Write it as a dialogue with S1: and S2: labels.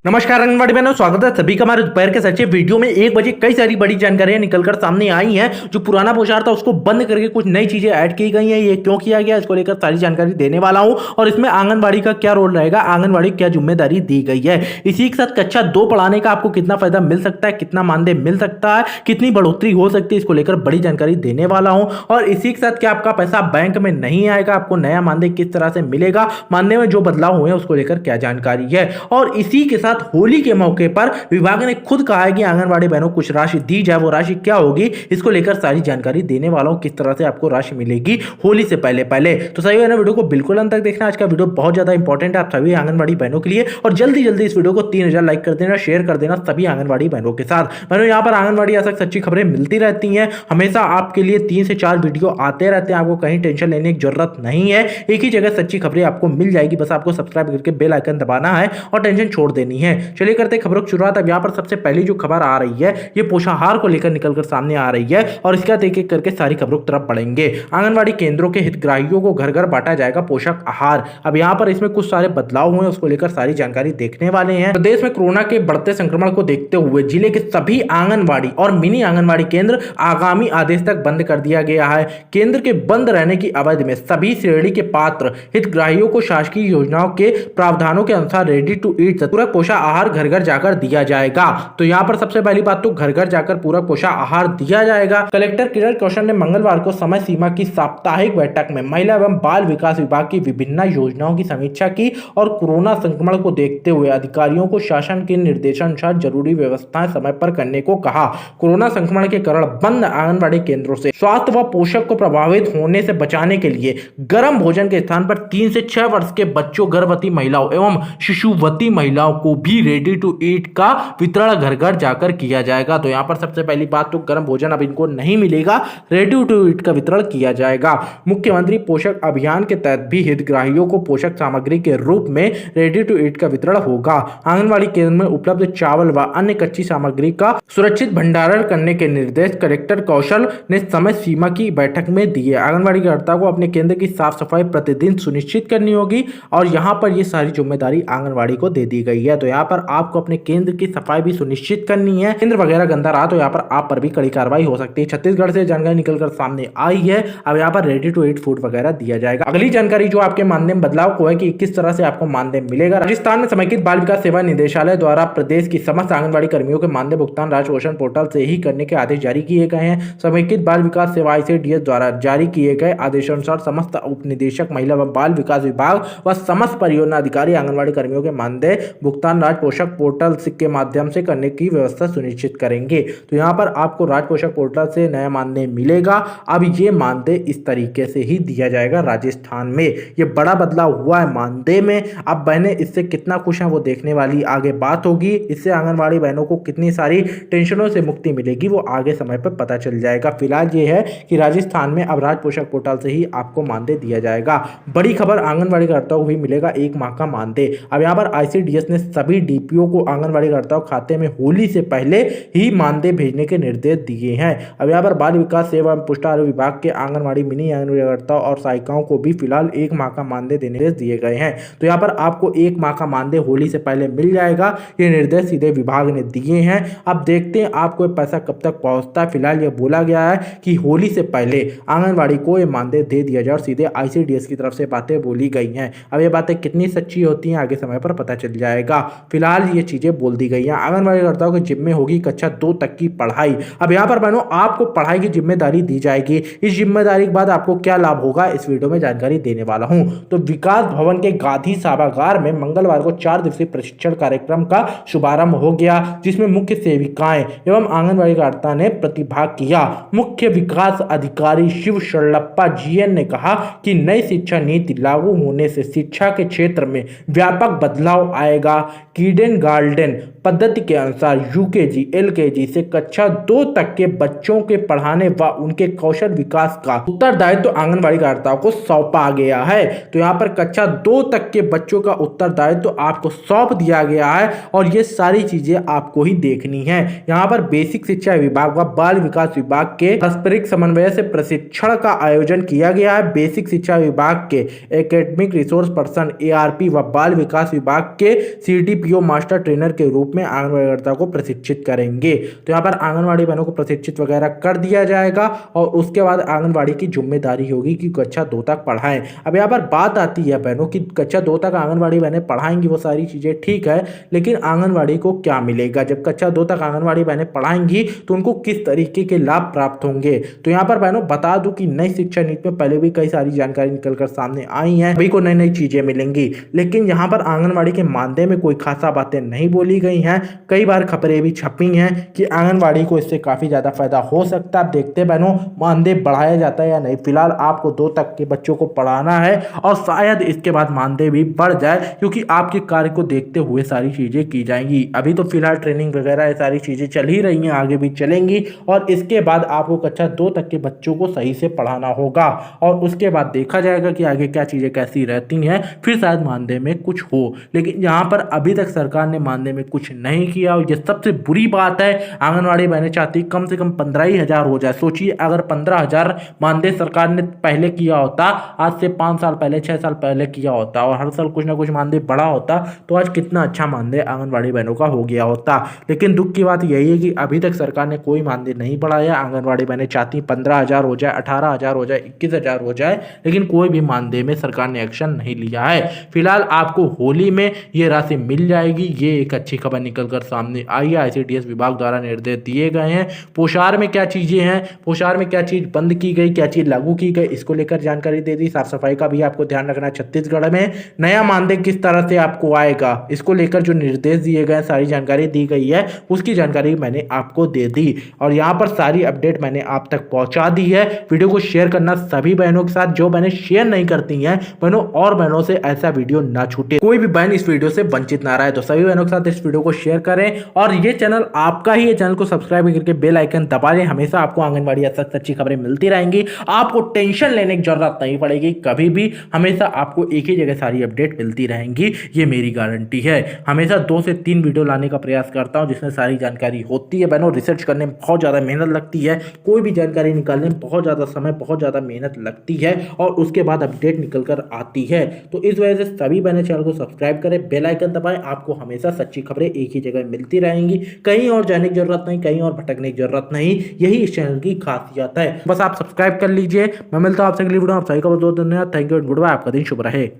S1: नमस्कार आंगनबाड़ी बहनों, स्वागत है सभी का हमारे दोपहर के सच्चे वीडियो में। 1 बजे कई सारी बड़ी जानकारियां निकलकर सामने आई हैं। जो पुराना पोशाक था उसको बंद करके कुछ नई चीजें ऐड की गई हैं। ये क्यों किया गया, इसको लेकर सारी जानकारी देने वाला हूं। और इसमें आंगनबाड़ी का क्या रोल रहेगा, आंगनबाड़ी क्या जिम्मेदारी दी गई है, इसी के साथ कक्षा 2 पढ़ाने का आपको कितना फायदा मिल सकता है, कितना मानदेय मिल सकता है, कितनी बढ़ोतरी हो सकती है, इसको लेकर बड़ी जानकारी देने वाला हूं। और इसी के साथ क्या आपका पैसा बैंक में नहीं आएगा, आपको नया मानदेय किस तरह से मिलेगा, मानदेय में जो बदलाव हुए हैं उसको लेकर क्या जानकारी है। और इसी के साथ होली के मौके पर विभाग ने खुद कहा है कि आंगनबाड़ी बहनों को कुछ राशि दी जाए। वो राशि क्या होगी, इसको लेकर सारी जानकारी देने वाला हूं, किस तरह से आपको राशि मिलेगी होली से पहले पहले। तो सही है ना, वीडियो को बिल्कुल अंत तक देखना। आज का वीडियो बहुत ज्यादा इंपॉर्टेंट है आप सभी आंगनबाड़ी बहनों के लिए। और जल्दी जल्दी इस वीडियो को 3000 लाइक कर देना, शेयर कर देना सभी आंगनबाड़ी बहनों के साथ। बहनों, यहाँ पर आंगनबाड़ी ऐसा सच्ची खबरें मिलती रहती हैं, हमेशा आपके लिए 3 से 4 वीडियो आते रहते हैं। आपको कहीं टेंशन लेने की जरूरत नहीं है, एक ही जगह सच्ची खबरें आपको मिल जाएगी। बस आपको सब्सक्राइब करके बेल आइकन दबाना है और टेंशन छोड़ देनी है। चलिए करते खबरों की शुरुआत। अब यहाँ पर सबसे पहली जो खबर आ रही है ये पोषाहार को लेकर निकलकर सामने आ रही है। और इसका एक एक करके सारी खबरों की तरफ बढ़ेंगे। आंगनबाड़ी केंद्रों के हितग्राहियों को घर घर बांटा जाएगा पोषक आहार। अब यहाँ पर इसमें कुछ सारे बदलाव हुए, उसको लेकर सारी जानकारी देखने वाले हैं। प्रदेश में कोरोना के बढ़ते संक्रमण को देखते हुए जिले के सभी आंगनबाड़ी और मिनी आंगनबाड़ी केंद्र आगामी आदेश तक बंद कर दिया गया है। केंद्र के बंद रहने की अवधि में सभी श्रेणी के पात्र हितग्राहियों को शासकीय योजनाओं के प्रावधानों के अनुसार रेडी टू ईट पूरक पोषक आहार घर घर जाकर दिया जाएगा। तो यहाँ पर सबसे पहली बात तो घर घर जाकर पूरक पोषक आहार दिया जाएगा। कलेक्टर किरण कौशल ने मंगलवार को समय सीमा की साप्ताहिक बैठक में महिला एवं बाल विकास विभाग की विभिन्न योजनाओं की समीक्षा की और कोरोना संक्रमण को देखते हुए अधिकारियों को शासन के निर्देशानुसार जरूरी व्यवस्थाएं समय पर करने को कहा। कोरोना संक्रमण के कारण बंद आंगनबाड़ी केंद्रों से स्वास्थ्य व पोषक को प्रभावित होने से बचाने के लिए गर्म भोजन के स्थान पर 3 से 6 वर्ष के बच्चों, गर्भवती महिलाओं एवं शिशुवती महिलाओं को भी रेडी टू ईट का वितरण घर घर जाकर किया जाएगा। तो यहाँ पर सबसे पहली बात तो गर्म भोजन अब इनको नहीं मिलेगा, रेडी टू ईट का वितरण किया जाएगा। मुख्यमंत्री पोषक अभियान के तहत भी हितग्राहियों को पोषक सामग्री के रूप में रेडी टू ईट का वितरण होगा। आंगनबाड़ी केंद्र में उपलब्ध चावल व अन्य कच्ची सामग्री का सुरक्षित भंडारण करने के निर्देश कलेक्टर कौशल ने समय सीमा की बैठक में दिए। आंगनबाड़ी कार्यकर्ता को अपने केंद्र की साफ सफाई प्रतिदिन सुनिश्चित करनी होगी और यहाँ पर ये सारी जिम्मेदारी आंगनबाड़ी को दे दी गई है। तो यहाँ पर आपको अपने केंद्र की सफाई भी सुनिश्चित करनी है। केंद्र वगैरह गंदा रहा तो यहाँ पर आप पर भी कड़ी कार्रवाई हो सकती है। छत्तीसगढ़ से जानकारी निकलकर सामने आई है। अब यहाँ पर रेडी टू ईट फूड वगैरह दिया जाएगा। अगली जानकारी जो आपके मानदेय में बदलाव को है कि किस तरह से आपको मानदेय मिलेगा। राजस्थान में समेकित बाल विकास सेवा निदेशालय द्वारा प्रदेश की समस्त आंगनबाड़ी कर्मियों के मानदेय भुगतान राज्य पोषण पोर्टल से ही करने के आदेश जारी किए गए हैं। समेकित बाल विकास सेवा ICDS द्वारा जारी किए गए आदेशानुसार समस्त उप निदेशक महिला व बाल विकास विभाग व समस्त परियोजना अधिकारी आंगनबाड़ी कर्मियों के मानदेय भुगतान राज्य पोषक पोर्टल के माध्यम से करने की व्यवस्था सुनिश्चित करेंगे। तो यहाँ पर आपको राज्य पोषक पोर्टल से नया मानदेय मिलेगा। अब ये मानदेय इस तरीके से ही दिया जाएगा। राजस्थान में ये बड़ा बदलाव हुआ है मानदेय में। अब बहनें इससे कितना खुश हैं वो देखने वाली आगे बात होगी। इससे आंगनबाड़ी बहनों को कितनी सारी टेंशनों से मुक्ति मिलेगी वो आगे समय पर पता चल जाएगा। फिलहाल ये है कि राजस्थान में अब राज्य पोषक पोर्टल से ही आपको मानदेय दिया जाएगा। बड़ी खबर, आंगनबाड़ी कार्यकर्ताओं को भी मिलेगा 1 माह का मानदेय। अब यहाँ पर ICDS ने सभी DPO को आंगनबाड़ी कार्यकर्ताओं खाते में होली से पहले ही मानदेय भेजने के निर्देश दिए हैं। अब यहाँ पर बाल विकास सेवा एवं पुष्टाहार विभाग के आंगनबाड़ी मिनी आंगनबाड़ी कार्यकर्ताओं और सहायिकाओं को भी फिलहाल 1 माह का मानदेय देने निर्देश दिए गए हैं। तो यहाँ पर आपको 1 माह का मानदेय होली से पहले मिल जाएगा। ये निर्देश सीधे विभाग ने दिए हैं। अब देखते हैं आपको पैसा कब तक पहुंचता है। फिलहाल ये बोला गया है कि होली से पहले आंगनबाड़ी को ये मानदेय दे दिया जाए और सीधे ICDS की तरफ से बातें बोली गई हैं। अब ये बातें कितनी सच्ची होती हैं आगे समय पर पता चल जाएगा। फिलहाल ये चीजें बोल दी गई हैं। आंगनबाड़ी कार्यकर्ताओं के जिम्मे होगी कक्षा 2 तक की पढ़ाई। अब यहाँ पर बहनों आपको पढ़ाई की जिम्मेदारी दी जाएगी। इस जिम्मेदारी के बाद आपको क्या लाभ होगा इस वीडियो में जानकारी देने वाला हूं। तो विकास भवन के गांधी सभागार में मंगलवार को 4 दिवसीय प्रशिक्षण कार्यक्रम का शुभारंभ हो गया, जिसमें मुख्य सेविकाएं एवं आंगनबाड़ी कार्यकर्ता ने प्रतिभाग किया। मुख्य विकास अधिकारी शिव शरलप्पा GN ने कहा कि नई शिक्षा नीति लागू होने से शिक्षा के क्षेत्र में व्यापक बदलाव आएगा। किंडरगार्टन पद्धति के अनुसार यूकेजी एलकेजी से कक्षा 2 तक के बच्चों के पढ़ाने व उनके कौशल विकास का उत्तरदायित्व आंगनबाड़ी कार्यकर्ताओं को सौंपा गया है। तो यहाँ पर कक्षा 2 तक के बच्चों का उत्तरदायित्व आपको सौंप दिया गया है और ये सारी चीजें आपको ही देखनी है। यहाँ पर बेसिक शिक्षा विभाग व बाल विकास विभाग के पारस्परिक समन्वय से प्रशिक्षण का आयोजन किया गया है। बेसिक शिक्षा विभाग के एकेडमिक रिसोर्स पर्सन एआरपी व बाल विकास विभाग के सीडीपीओ मास्टर ट्रेनर के रूप में आंगनबाड़ी कार्यकर्ता को प्रशिक्षित करेंगे। तो यहाँ पर आंगनबाड़ी बहनों को प्रशिक्षित वगैरह कर दिया जाएगा और उसके बाद आंगनबाड़ी की जिम्मेदारी होगी कि कक्षा 2 तक पढ़ाएं। अब यहाँ पर बात आती है बहनों की कक्षा 2 तक आंगनबाड़ी बहनें पढ़ाएंगी, वो सारी चीजें ठीक है, लेकिन आंगनबाड़ी को क्या मिलेगा? जब कक्षा 2 तक आंगनबाड़ी बहनें पढ़ाएंगी तो उनको किस तरीके के लाभ प्राप्त होंगे? तो यहाँ पर बहनों बता दूं कि नई शिक्षा नीति में पहले भी कई सारी जानकारी निकलकर सामने आई है, सभी को नई नई चीजें मिलेंगी, लेकिन यहाँ पर आंगनबाड़ी के मानदेय में कोई खासा बातें नहीं बोली गई हैं। कई बार खबरें भी छपी हैं कि आंगनबाड़ी को इससे काफी ज्यादा फायदा हो सकता है। आप देखते बहनों मानदेय बढ़ाया जाता है या नहीं। फिलहाल आपको 2 तक के बच्चों को पढ़ाना है और शायद इसके बाद मानदेय भी बढ़ जाए, क्योंकि आपके कार्य को देखते हुए सारी चीजें की जाएंगी। अभी तो फिलहाल ट्रेनिंग वगैरह ये सारी चीजें चल ही रही हैं, आगे भी चलेंगी और इसके बाद आपको कक्षा 2 तक के बच्चों को सही से पढ़ाना होगा और उसके बाद देखा जाएगा कि आगे क्या चीजें कैसी रहती हैं, फिर शायद मानदेय में कुछ हो। लेकिन यहाँ पर अभी तक सरकार ने मानदेय में कुछ नहीं किया और ये सबसे बुरी बात है। आंगनबाड़ी बहनें चाहती कम से कम 15,000 हो जाए। सोचिए अगर 15,000 मानदेय सरकार ने पहले किया होता, आज से 5 साल पहले 6 साल पहले किया होता और हर साल कुछ ना कुछ मानदेय बढ़ा होता, तो आज कितना अच्छा मानदेय आंगनबाड़ी बहनों का हो गया होता। लेकिन दुख की बात यही है कि अभी तक सरकार ने कोई मानदेय नहीं बढ़ाया। आंगनबाड़ी बहनें चाहती 15,000 हो जाए, 18,000 हो जाए, 21,000 हो जाए, लेकिन कोई भी मानदेय में सरकार ने एक्शन नहीं लिया है। फिलहाल आपको होली में ये राशि मिल जाएगी, ये एक अच्छी खबर निकल कर सामने आई है। आईसीडीएस विभाग द्वारा निर्देश दिए गए हैं। पोशार में क्या चीजें हैं, पोशार में क्या चीज बंद की गई, क्या चीज लागू की गई, इसको लेकर जानकारी दे दी। साफ सफाई का भी आपको ध्यान रखना है। छत्तीसगढ़ में नया मानदेय किस तरह से आपको आएगा, इसको लेकर जो निर्देश दिए गए, सारी जानकारी दी गई है, उसकी जानकारी मैंने आपको दे दी और यहाँ पर सारी अपडेट मैंने आप तक पहुंचा दी है। वीडियो को शेयर करना सभी बहनों के साथ, जो बहनें शेयर नहीं करती हैं बहनों, और बहनों से ऐसा वीडियो ना छूटे, कोई भी बहन इस वीडियो से वंचित ना रहे। तो सभी बहनों के साथ इस वीडियो को शेयर करें और ये चैनल आपका ही है, चैनल को सब्सक्राइब करके बेल आइकन दबा लें। हमेशा आपको आंगनबाड़ी सच अच्छी खबरें मिलती रहेंगी, आपको टेंशन लेने की जरूरत नहीं पड़ेगी कभी भी। हमेशा आपको एक ही जगह सारी अपडेट मिलती रहेंगी, ये मेरी गारंटी है। हमेशा 2 से 3 वीडियो लाने का प्रयास करता हूं जिसमें सारी जानकारी होती है बहनों। रिसर्च करने में बहुत ज्यादा मेहनत लगती है, कोई भी जानकारी निकालने में बहुत ज्यादा समय, बहुत ज्यादा मेहनत लगती है और उसके बाद अपडेट निकल कर आती है। तो इस वजह से सभी बहनें चैनल को सब्सक्राइब करें, बेल आइकन दबाएं। आपको हमेशा सच्ची खबरें एक ही जगह मिलती रहेंगी, कहीं और जाने की जरूरत नहीं, कहीं और भटकने की जरूरत नहीं। यही इस चैनल की खासियत है। बस आप सब्सक्राइब कर लीजिए। मैं मिलता हूं आपसे अगली वीडियो में। आप सभी का बहुत बहुत धन्यवाद। Thank you and goodbye. आपका दिन शुभ रहे।